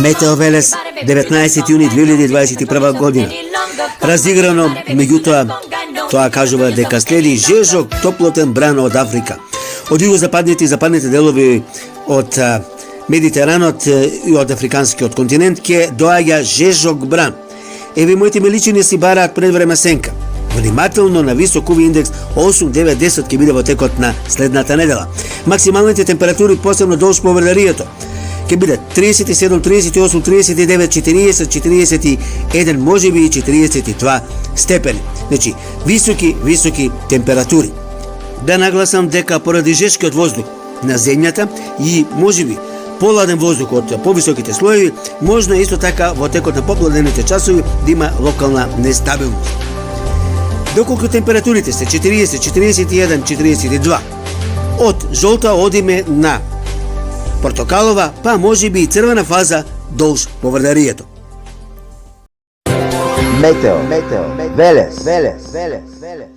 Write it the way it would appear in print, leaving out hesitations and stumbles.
Meteo, Велес, 19 јуни 2021 година. Разиграно, меѓутоа, тоа кажува дека следи жежок топлотен бран од Африка. Од југозападните и западните делови од Медитеранот и од африканскиот континент ќе доаѓа жежок бран. Еве моите меличини си бараат предвреме сенка. Внимателно на висок UV индекс 8, 9, 10 ќе биде во текот на следната недела. Максималните температури посебно долж по Вардаријето ќе биде 37, 38, 39, 40, 41, можеби и 42 степени. Значи, високи температури. Да нагласам дека поради жешкиот воздух на земјата и можеби поладен воздух од повисоките слоеви, можно исто така во текот на попладените часови да има локална нестабилност. Доколку температурите се 40, 41, 42, од жолта одиме на портокалова, па може би и црвена фаза долж по Вардаријето. Метео, Велес.